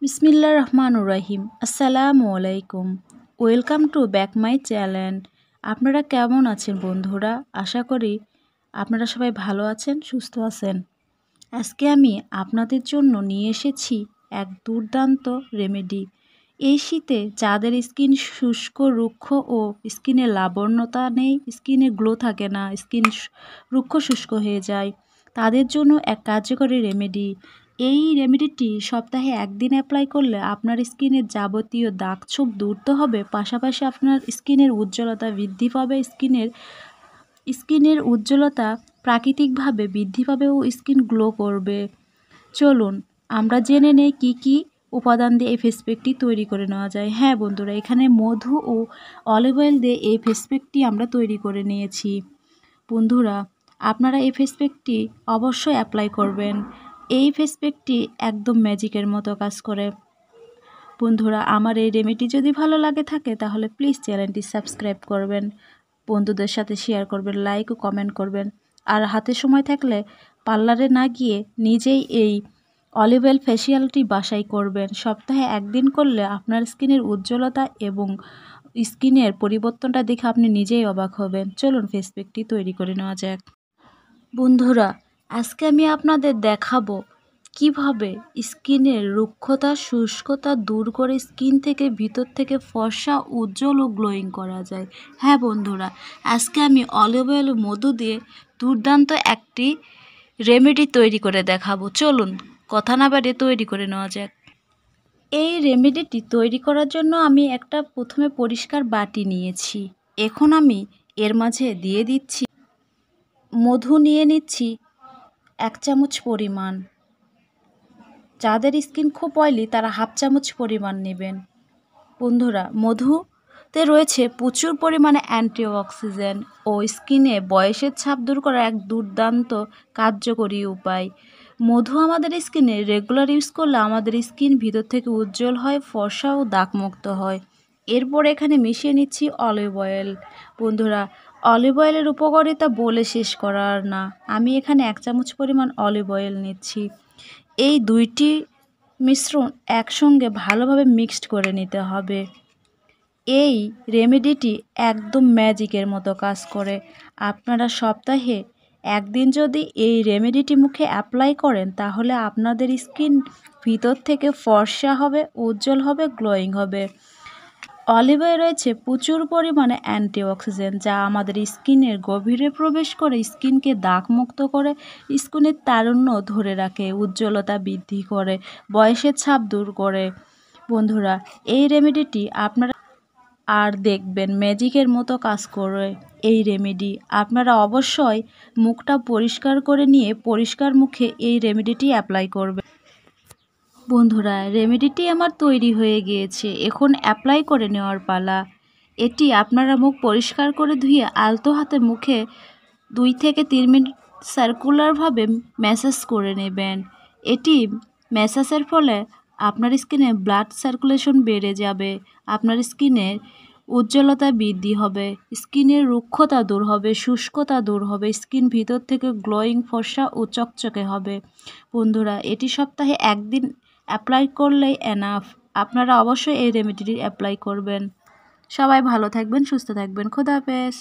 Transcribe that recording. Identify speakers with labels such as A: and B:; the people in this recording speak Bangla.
A: বিসমিল্লাহির রহমানির রহিম। আসসালামু আলাইকুম। Welcome to back my channel. আপনারা কেমন আছেন বন্ধুরা? আশা করি আপনারা সবাই ভালো আছেন, সুস্থ আছেন। আজকে আমি আপনাদের জন্য নিয়ে এসেছি এক দুর্দান্ত রেমেডি। এই শীতে যাদের স্কিন শুষ্ক, রুক্ষ ও স্কিনে লাবণ্যতা নেই, স্কিনে গ্লো থাকে না, স্কিন রুক্ষ শুষ্ক হয়ে যায়, তাদের জন্য এক কার্যকরী রেমেডি। এই রেমেডিটি সপ্তাহে একদিন অ্যাপ্লাই করলে আপনার স্কিনের যাবতীয় দাগ ছোপ দূর তো হবে, পাশাপাশি আপনার স্কিনের উজ্জ্বলতা বৃদ্ধি পাবে, স্কিনের উজ্জ্বলতা প্রাকৃতিকভাবে বৃদ্ধি পাবে ও স্কিন গ্লো করবে। চলুন আমরা জেনে নেই কী কী উপাদান দিয়ে এই ফেস প্যাকটি তৈরি করে নেওয়া যায়। হ্যাঁ বন্ধুরা, এখানে মধু ও অলিভ অয়েল দিয়ে এই ফেস প্যাকটি আমরা তৈরি করে নিয়েছি। বন্ধুরা, আপনারা এই ফেস প্যাকটি অবশ্যই অ্যাপ্লাই করবেন। এই ফেস প্যাকটি একদম ম্যাজিকের মতো কাজ করে। বন্ধুরা, আমার এই রেমেডি যদি ভালো লাগে থাকে তাহলে প্লিজ চ্যানেলটি সাবস্ক্রাইব করবেন, বন্ধুদের সাথে শেয়ার করবেন, লাইক ও কমেন্ট করবেন। আর হাতে সময় থাকলে পার্লারে না গিয়ে নিজেই এই অলিভ অয়েল ফেসিয়ালটি বাসায় করবেন। সপ্তাহে একদিন করলে আপনার স্কিনের উজ্জ্বলতা এবং স্কিনের পরিবর্তনটা দেখে আপনি নিজেই অবাক হবেন। চলুন ফেস প্যাকটি তৈরি করে নেওয়া যাক। বন্ধুরা, আজকে আমি আপনাদের দেখাবো কিভাবে স্কিনের রুক্ষতা শুষ্কতা দূর করে স্কিন থেকে ভিতর থেকে ফর্সা উজ্জ্বল ও গ্লোয়িং করা যায়। হ্যাঁ বন্ধুরা, আজকে আমি অলিভ অয়েল ও মধু দিয়ে দুর্দান্ত একটি রেমেডি তৈরি করে দেখাবো। চলুন কথা না বাড়িয়ে তৈরি করে নেওয়া যাক। এই রেমেডিটি তৈরি করার জন্য আমি একটা প্রথমে পরিষ্কার বাটি নিয়েছি। এখন আমি এর মাঝে দিয়ে দিচ্ছি মধু, নিয়ে নিচ্ছি 1 চামচ পরিমাণ। যাদের স্কিন খুব অয়েলি তারা 1/2 চামচ পরিমাণ নেবেন। বন্ধুরা, মধুতে রয়েছে প্রচুর পরিমাণে অ্যান্টিঅক্সিডেন্ট ও স্কিনে বয়সের ছাপ দূর করার এক দুর্দান্ত কার্যকরী উপায়। মধু আমাদের স্কিনে রেগুলার ইউজ করলে আমাদের স্কিন ভিতর থেকে উজ্জ্বল হয়, ফর্সা ও দাগমুক্ত হয়। এরপর এখানে মিশিয়ে নিচ্ছি অলিভ অয়েল। বন্ধুরা, অলিভ অয়েলের উপকারিতা বলে শেষ করার না। আমি এখানে 1 চামচ পরিমাণ অলিভ অয়েল নিচ্ছি। এই দুইটি মিশ্রণ একসঙ্গে ভালোভাবে মিক্সড করে নিতে হবে। এই রেমেডিটি একদম ম্যাজিকের মতো কাজ করে। আপনারা সপ্তাহে একদিন যদি এই রেমেডিটি মুখে অ্যাপ্লাই করেন তাহলে আপনাদের স্কিন ভিতর থেকে ফর্সা হবে, উজ্জ্বল হবে, গ্লোয়িং হবে। অলিভ অয়েলে রয়েছে প্রচুর পরিমাণে অ্যান্টিঅক্সিডেন্ট যা আমাদের স্কিনের গভীরে প্রবেশ করে স্কিনকে দাগমুক্ত করে, স্কিনের তারুণ্য ধরে রাখে, উজ্জ্বলতা বৃদ্ধি করে, বয়সের ছাপ দূর করে। বন্ধুরা, এই রেমেডিটি আপনারা আর দেখবেন ম্যাজিকের মতো কাজ করে। এই রেমেডি আপনারা অবশ্যই মুখটা পরিষ্কার করে নিয়ে পরিষ্কার মুখে এই রেমেডিটি অ্যাপ্লাই করবেন। বন্ধুরা, রেমেডিটি আমার তৈরি হয়ে গিয়েছে, এখন অ্যাপ্লাই করে নেওয়ার পালা। এটি আপনারা মুখ পরিষ্কার করে ধুয়ে আলতো হাতে মুখে 2 থেকে 3 মিনিট সার্কুলারভাবে ম্যাসাজ করে নেবেন। এটি ম্যাসাজের ফলে আপনার স্কিনে ব্লাড সার্কুলেশন বেড়ে যাবে, আপনার স্কিনের উজ্জ্বলতা বৃদ্ধি হবে, স্কিনের রুক্ষতা দূর হবে, শুষ্কতা দূর হবে, স্কিন ভিতর থেকে গ্লোয়িং, ফর্সা ও চকচকে হবে। বন্ধুরা, এটি সপ্তাহে একদিন অ্যাপ্লাই করলেই এনাফ। আপনারা অবশ্যই এই রেমেডিটি অ্যাপ্লাই করবেন। সবাই ভালো থাকবেন, সুস্থ থাকবেন। খোদা হাফেজ।